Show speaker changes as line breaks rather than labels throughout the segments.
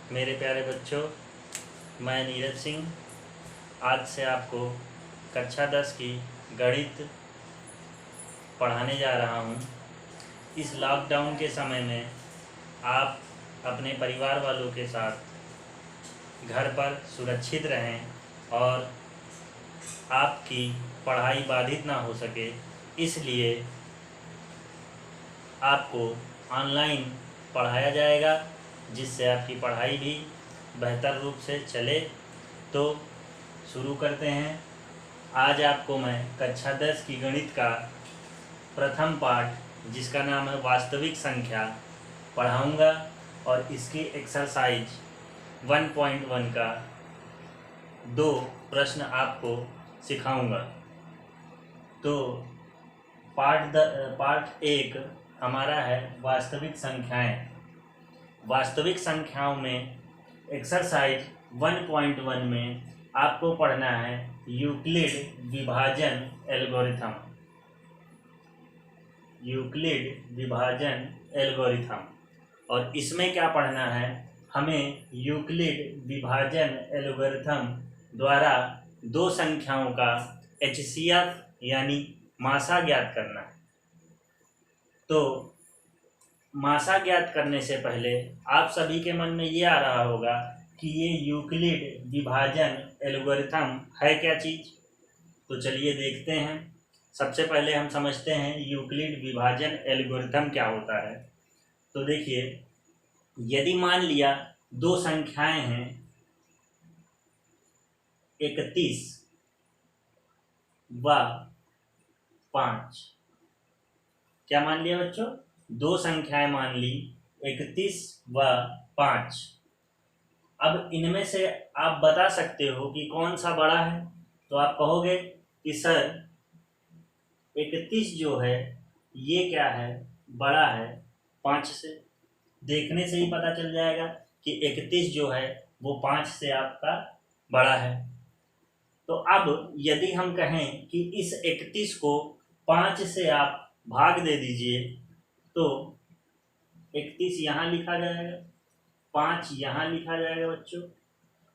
मेरे प्यारे बच्चों, मैं नीरज सिंह आज से आपको कक्षा 10 की गणित पढ़ाने जा रहा हूँ। इस लॉकडाउन के समय में आप अपने परिवार वालों के साथ घर पर सुरक्षित रहें और आपकी पढ़ाई बाधित ना हो सके, इसलिए आपको ऑनलाइन पढ़ाया जाएगा, जिससे आपकी पढ़ाई भी बेहतर रूप से चले। तो शुरू करते हैं। आज आपको मैं कक्षा 10 की गणित का प्रथम पाठ, जिसका नाम है वास्तविक संख्या, पढ़ाऊंगा और इसकी एक्सरसाइज 1.1 का 2 प्रश्न आपको सिखाऊंगा। तो पार्ट 1 हमारा है वास्तविक संख्याएं। वास्तविक संख्याओं में एक्सरसाइज 1.1 में आपको पढ़ना है यूक्लिड विभाजन एल्गोरिथम। यूक्लिड विभाजन एल्गोरिथम। और इसमें क्या पढ़ना है, हमें यूक्लिड विभाजन एल्गोरिथम द्वारा दो संख्याओं का HCF यानी मासा ज्ञात करना है। तो मासा ज्ञात करने से पहले आप सभी के मन में ये आ रहा होगा कि ये यूक्लिड विभाजन एल्गोरिथम है क्या चीज़। तो चलिए देखते हैं। सबसे पहले हम समझते हैं यूक्लिड विभाजन एल्गोरिथम क्या होता है। तो देखिए, यदि मान लिया दो संख्याएं हैं 31 व 5। क्या मान लिया बच्चों? दो संख्याएं मान ली 31 व 5। अब इनमें से आप बता सकते हो कि कौन सा बड़ा है। तो आप कहोगे कि सर 31 जो है ये क्या है, बड़ा है 5 से। देखने से ही पता चल जाएगा कि 31 जो है वो 5 से आपका बड़ा है। तो अब यदि हम कहें कि इस 31 को 5 से आप भाग दे दीजिए, तो 31 यहाँ लिखा जाएगा, 5 यहाँ लिखा जाएगा बच्चों।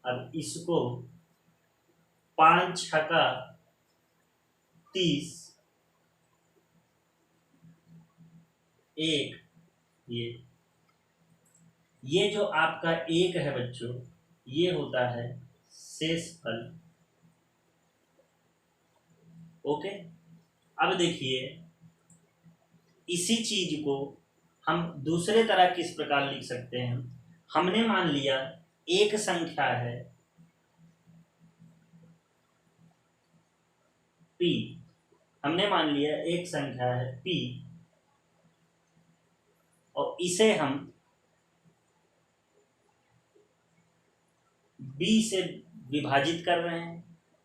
अब इसको 5 छक्का 30, 1, ये जो आपका 1 है बच्चों, ये होता है शेषफल। ओके। अब देखिए, इसी चीज को हम दूसरे तरह किस प्रकार लिख सकते हैं। हमने मान लिया एक संख्या है P। हमने मान लिया एक संख्या है P और इसे हम B से विभाजित कर रहे हैं।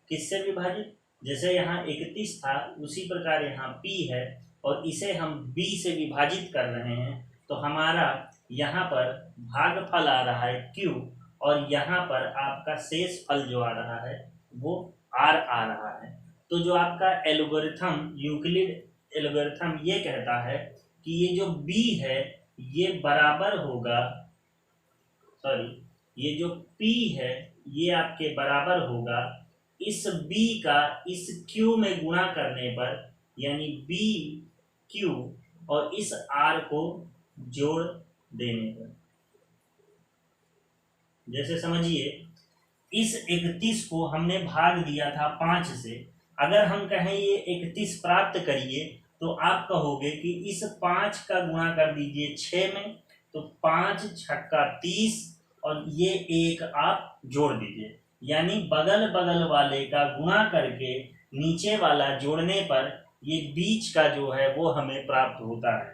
किससे विभाजित? जैसे यहाँ 31 था, उसी प्रकार यहाँ P है और इसे हम B से विभाजित कर रहे हैं। तो हमारा यहाँ पर भागफल आ रहा है Q और यहाँ पर आपका शेष फल जो आ रहा है वो R आ रहा है। तो जो आपका एल्गोरिथम, यूक्लिड एल्गोरिथम ये कहता है कि ये जो B है ये बराबर होगा, ये जो P है ये आपके बराबर होगा इस B का इस Q में गुणा करने पर, यानी BQ और इस R को जोड़ देने पर। जैसे समझिए, इस 31 को हमने भाग दिया था 5 से। अगर हम कहें ये 31 प्राप्त करिए, तो आप कहोगे कि इस 5 का गुणा कर दीजिए 6 में, तो 5 छक्का 30 और ये 1 आप जोड़ दीजिए। यानी बगल बगल वाले का गुणा करके नीचे वाला जोड़ने पर ये बीच का जो है वो हमें प्राप्त होता है।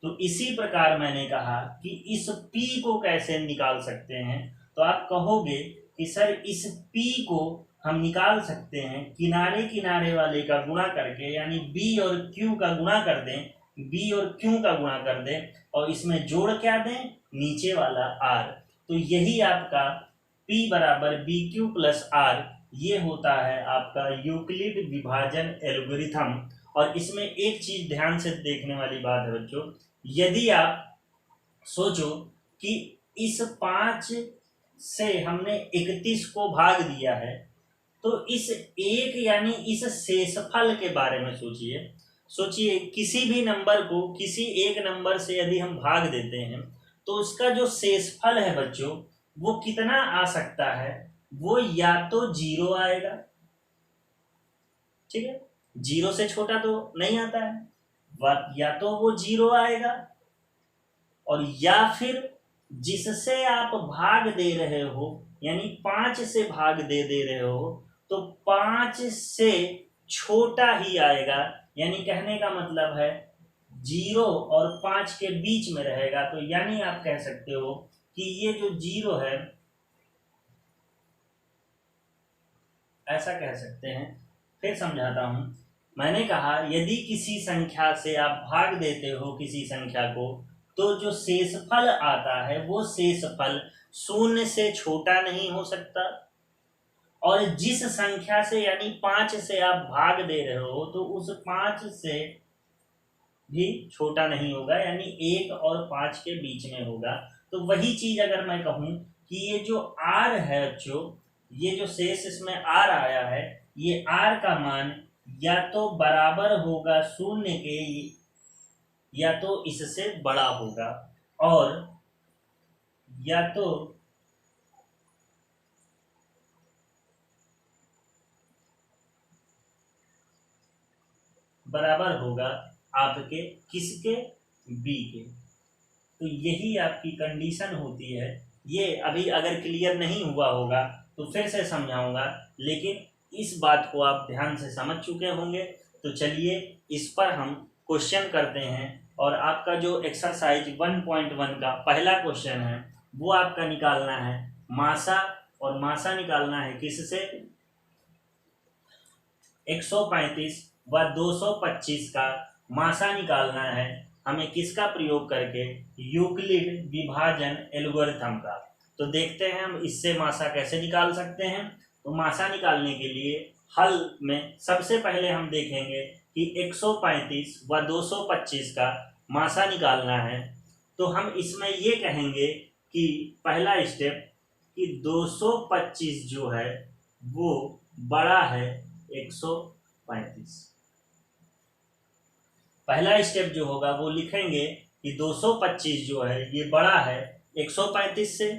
तो इसी प्रकार मैंने कहा कि इस P को कैसे निकाल सकते हैं। तो आप कहोगे कि सर इस P को हम निकाल सकते हैं किनारे किनारे वाले का गुणा करके, यानी B और Q का गुणा कर दें, B और Q का गुणा कर दें और इसमें जोड़ क्या दें, नीचे वाला R। तो यही आपका P बराबर BQ प्लस R, ये होता है आपका यूक्लिड विभाजन एल्गोरिथम। और इसमें एक चीज ध्यान से देखने वाली बात है बच्चों, यदि आप सोचो कि इस 5 से हमने 31 को भाग दिया है, तो इस एक यानी इस शेषफल के बारे में सोचिए। सोचिए किसी भी नंबर को किसी एक नंबर से यदि हम भाग देते हैं तो उसका जो शेषफल है बच्चों वो कितना आ सकता है, वो या तो 0 आएगा, ठीक है, 0 से छोटा तो नहीं आता है, या तो वो 0 आएगा, और या फिर जिससे आप भाग दे रहे हो यानी 5 से भाग दे रहे हो तो 5 से छोटा ही आएगा, यानी कहने का मतलब है 0 और 5 के बीच में रहेगा। तो यानी आप कह सकते हो कि ये जो 0 है, ऐसा कह सकते हैं, फिर समझाता हूं। मैंने कहा यदि किसी संख्या से आप भाग देते हो किसी संख्या को तो जो शेषफल आता है वो शेषफल 0 से छोटा नहीं हो सकता, और जिस संख्या से यानी 5 से आप भाग दे रहे हो तो उस 5 से भी छोटा नहीं होगा, यानी 1 और 5 के बीच में होगा। तो वही चीज अगर मैं कहूं कि ये जो r है बच्चों, ये जो शेष इसमें r आया है, ये r का मान या तो बराबर होगा 0 के या तो इससे बड़ा होगा, और या तो बराबर होगा आपके किसके, b के। तो यही आपकी कंडीशन होती है। ये अभी अगर क्लियर नहीं हुआ होगा तो फिर से समझाऊंगा, लेकिन इस बात को आप ध्यान से समझ चुके होंगे। तो चलिए इस पर हम क्वेश्चन करते हैं, और आपका जो एक्सरसाइज 1.1 का पहला क्वेश्चन है वो आपका निकालना है मासा, और मासा निकालना है किससे, 135 व 225 का मासा निकालना है हमें किसका प्रयोग करके, यूक्लिड विभाजन एल्गोरिथम का। तो देखते हैं हम इससे मासा कैसे निकाल सकते हैं। तो मासा निकालने के लिए हल में सबसे पहले हम देखेंगे कि 135 व 225 का मासा निकालना है। तो हम इसमें ये कहेंगे कि पहला स्टेप कि 225 जो है वो बड़ा है 135। पहला स्टेप जो होगा वो लिखेंगे कि 225 जो है ये बड़ा है 135 से,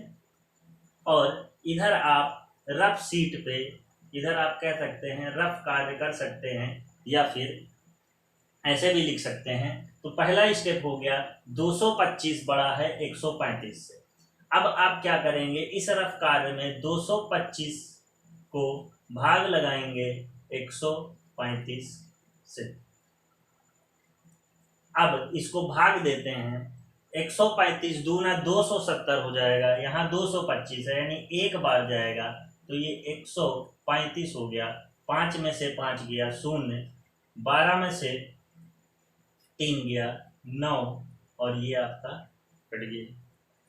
और इधर आप रफ सीट पे, इधर आप कह सकते हैं रफ कार्य कर सकते हैं, या फिर ऐसे भी लिख सकते हैं। तो पहला स्टेप हो गया 225 बड़ा है 135 से। अब आप क्या करेंगे, इस रफ कार्य में 225 को भाग लगाएंगे 135 से। अब इसको भाग देते हैं, 135 दूना 270 हो जाएगा, यहाँ 225 है यानी एक बार जाएगा, तो ये 135 हो गया। 5 में से 5 गया 0, 12 में से 3 गया 9, और ये आपका कट गया।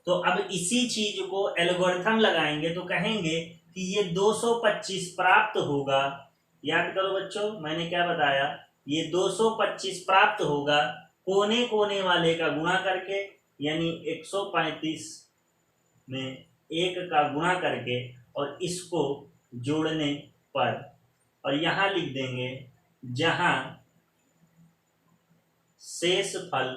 तो अब इसी चीज को एल्गोरिथम लगाएंगे तो कहेंगे कि ये 225 प्राप्त होगा। याद करो बच्चों मैंने क्या बताया, ये 225 प्राप्त होगा कोने कोने वाले का गुणा करके, यानी 135 में 1 का गुणा करके और इसको जोड़ने पर, और यहाँ लिख देंगे जहां शेषफल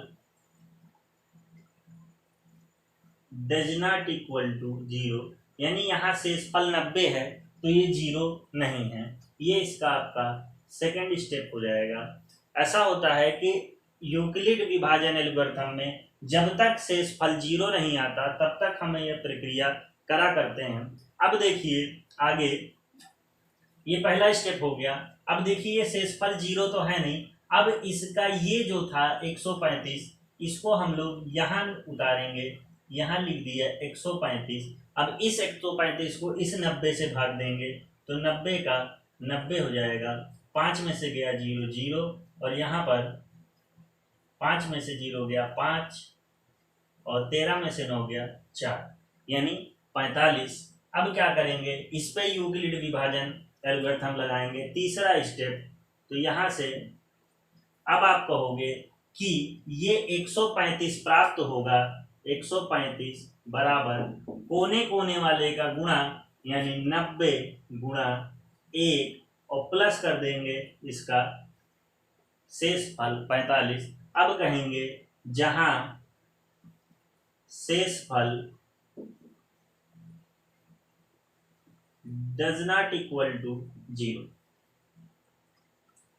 डज नॉट इक्वल टू 0, यानी यहाँ शेषफल 90 है तो ये 0 नहीं है। ये इसका आपका सेकंड स्टेप हो जाएगा। ऐसा होता है कि यूक्लिड विभाजन एल्गोरिथम में जब तक शेषफल 0 नहीं आता तब तक हमें यह प्रक्रिया करा करते हैं। अब देखिए आगे, ये पहला स्टेप हो गया। अब देखिए ये शेषफल 0 तो है नहीं, अब इसका ये जो था 135 इसको हम लोग यहाँ उतारेंगे, यहाँ लिख दिया 135। अब इस 135 को इस 90 से भाग देंगे तो 90 का 90 हो जाएगा। 5 में से गया 0 0, और यहाँ पर 5 में से 0 गया 5, और 13 में से 9 गया 4, यानी 45। अब क्या करेंगे, इस पे यूक्लिड विभाजन एल्गोरिथम लगाएंगे, तीसरा स्टेप। तो यहाँ से अब आप कहोगे कि ये 135 प्राप्त होगा, 135 बराबर कोने कोने वाले का गुणा यानी 90 गुणा 1 और प्लस कर देंगे इसका शेष फल 45। अब कहेंगे जहां शेष फल डज नॉट इक्वल टू 0।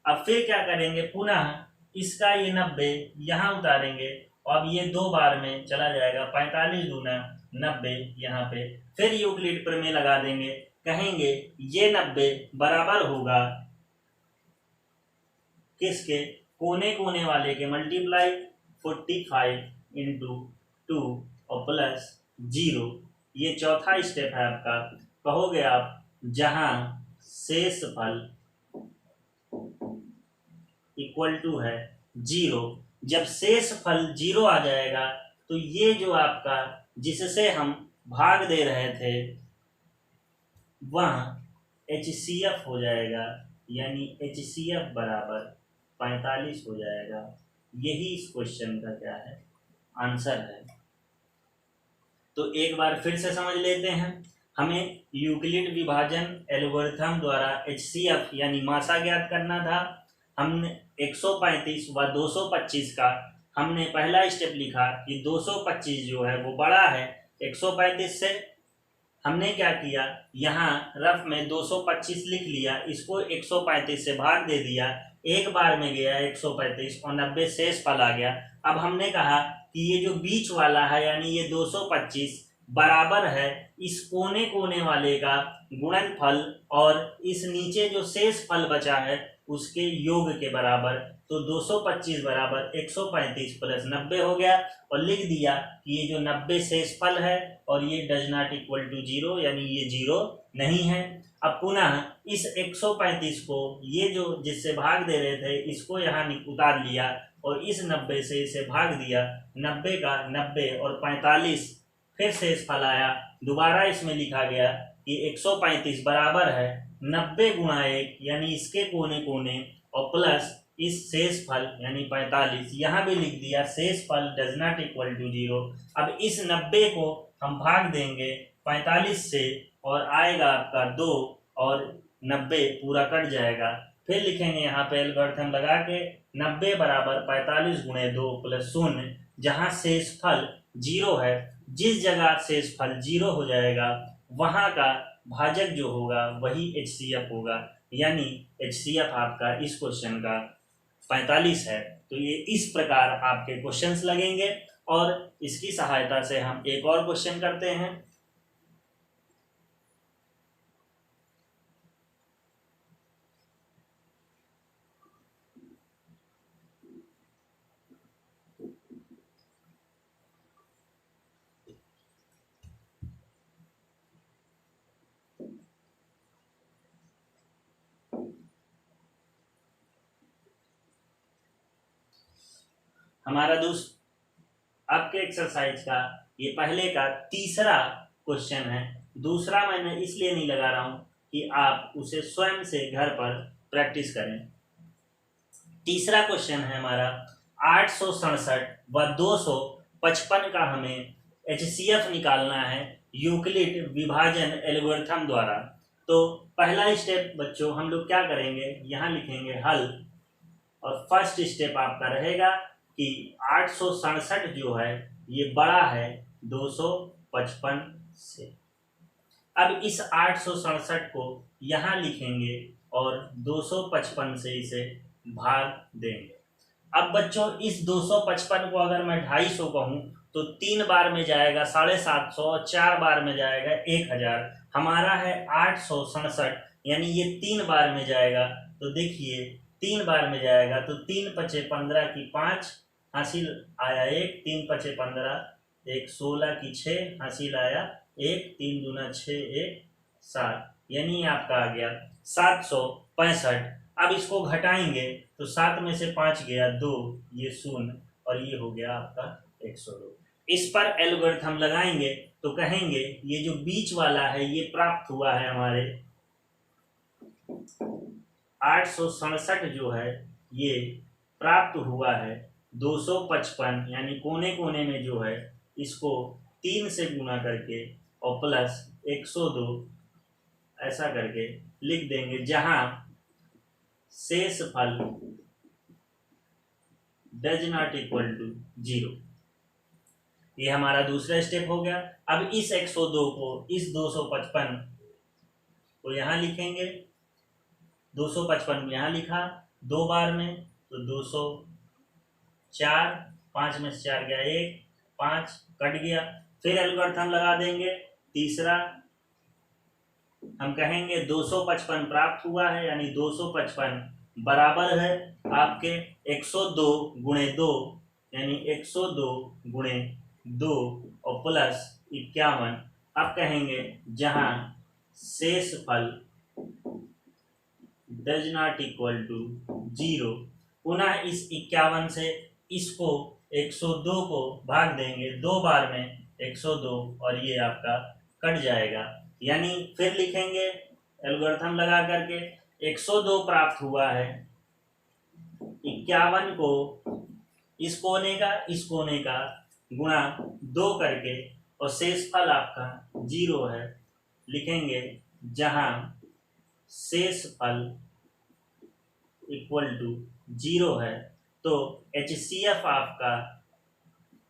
अब फिर क्या करेंगे, पुनः इसका ये 90 यहां उतारेंगे और अब ये 2 बार में चला जाएगा, 45 दूना 90 यहाँ पे। फिर यूक्लिड प्रमेय लगा देंगे, कहेंगे ये 90 बराबर होगा किसके, कोने कोने वाले के मल्टीप्लाई 45 इंटू 2 और प्लस 0। ये चौथा स्टेप है आपका। कहोगे आप जहां शेष फल इक्वल टू है 0। जब शेष फल 0 आ जाएगा तो ये जो आपका जिससे हम भाग दे रहे थे वह HCF हो जाएगा, यानी HCF बराबर 45 हो जाएगा। यही इस क्वेश्चन का क्या है, आंसर है। तो एक बार फिर से समझ लेते हैं। हमें यूक्लिड विभाजन एल्गोरिथम द्वारा HCF यानी मासा ज्ञात करना था। हमने 135 व 225 का हमने पहला स्टेप लिखा कि 225 जो है वो बड़ा है 135 से। हमने क्या किया, यहाँ रफ में 225 लिख लिया, इसको 135 से भाग दे दिया, एक बार में गया 135 और 90 शेष फल आ गया। अब हमने कहा कि ये जो बीच वाला है यानी ये 225 बराबर है इस कोने कोने वाले का गुणनफल और इस नीचे जो शेष फल बचा है उसके योग के बराबर। तो 225 बराबर 135 प्लस 90 हो गया और लिख दिया कि ये जो 90 शेष फल है और ये डज नॉट इक्वल टू 0 यानी ये 0 नहीं है। अब पुनः इस 135 को ये जो जिससे भाग दे रहे थे इसको यहाँ उतार लिया और इस 90 से इसे भाग दिया, 90 का 90 और 45 फिर शेष फल आया। दोबारा इसमें लिखा गया कि 135 बराबर है 90 गुणा 1 यानी इसके कोने कोने और प्लस इस शेष फल यानी 45। यहाँ भी लिख दिया शेष फल डज नॉट इक्वल टू 0। अब इस 90 को हम भाग देंगे 45 से और आएगा आपका 2 और 90 पूरा कट जाएगा। फिर लिखेंगे यहाँ पे एल्गोरिथम लगा के 90 बराबर 45 गुणे 2 प्लस 0। जहाँ शेष फल 0 है, जिस जगह शेष फल 0 हो जाएगा वहां का भाजक जो होगा वही HCF होगा, यानी HCF आपका इस क्वेश्चन का 45 है। तो ये इस प्रकार आपके क्वेश्चंस लगेंगे और इसकी सहायता से हम एक और क्वेश्चन करते हैं। हमारा दोस्त आपके एक्सरसाइज का ये पहले का तीसरा क्वेश्चन है। दूसरा मैंने इसलिए नहीं लगा रहा हूं कि आप उसे स्वयं से घर पर प्रैक्टिस करें। तीसरा क्वेश्चन है हमारा 867 व 255 का हमें HCF निकालना है यूक्लिड विभाजन एल्गोरिथम द्वारा। तो पहला स्टेप बच्चों हम लोग क्या करेंगे, यहाँ लिखेंगे हल और फर्स्ट स्टेप आपका रहेगा कि 867 जो है ये बड़ा है 255 से। अब इस 867 को यहाँ लिखेंगे और 255 से इसे भाग देंगे। अब बच्चों इस 255 को अगर मैं 250 कहूँ तो 3 बार में जाएगा 750 और 4 बार में जाएगा 1000। हमारा है 867 यानी ये 3 बार में जाएगा। तो देखिए 3 बार में जाएगा तो 3 पचे 15 की 5 हासिल आया 1, 3 पचे 15, 1 16 की 6 हासिल आया 1, 3 दूना 6, 1 7 यानी आपका आ गया 765। अब इसको घटाएंगे तो 7 में से 5 गया 2, ये 0 और ये हो गया आपका 102। इस पर एल्गोरिथम लगाएंगे तो कहेंगे ये जो बीच वाला है ये प्राप्त हुआ है हमारे 867 जो है ये प्राप्त हुआ है 255 यानी कोने कोने में जो है इसको 3 से गुना करके और प्लस 102 ऐसा करके लिख देंगे, जहां शेष फल डज नॉट इक्वल टू 0। ये हमारा दूसरा स्टेप हो गया। अब इस 102 को इस 255 को यहां लिखेंगे, 255 यहां लिखा 2 बार में, तो 204, 5 में से 4 गया 1, 5 कट गया। फिर एल्गोरिथम लगा देंगे, तीसरा हम कहेंगे 255 प्राप्त हुआ है, यानी 255 बराबर है आपके 102 गुणे 2, यानी 102 गुणे 2 और प्लस 51। अब कहेंगे जहां शेष फल डज नॉट इक्वल टू 0। पुनः इस 51 से इसको 102 को भाग देंगे 2 बार में, 102 और ये आपका कट जाएगा। यानी फिर लिखेंगे एल्गोरिथम लगा करके 102 प्राप्त हुआ है, 51 को इस कोने का गुणा 2 करके और शेष फल आपका 0 है। लिखेंगे जहां शेष फल इक्वल टू 0 है, तो HCF आपका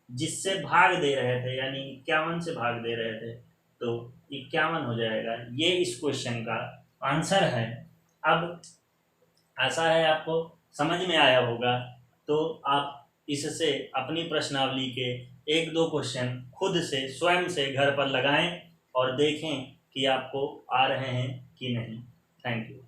जिससे भाग दे रहे थे, यानी 51 से भाग दे रहे थे, तो 51 हो जाएगा। ये इस क्वेश्चन का आंसर है। अब आशा है आपको समझ में आया होगा, तो आप इससे अपनी प्रश्नावली के 1-2 क्वेश्चन खुद से स्वयं से घर पर लगाएं और देखें कि आपको आ रहे हैं कि नहीं। Thank you.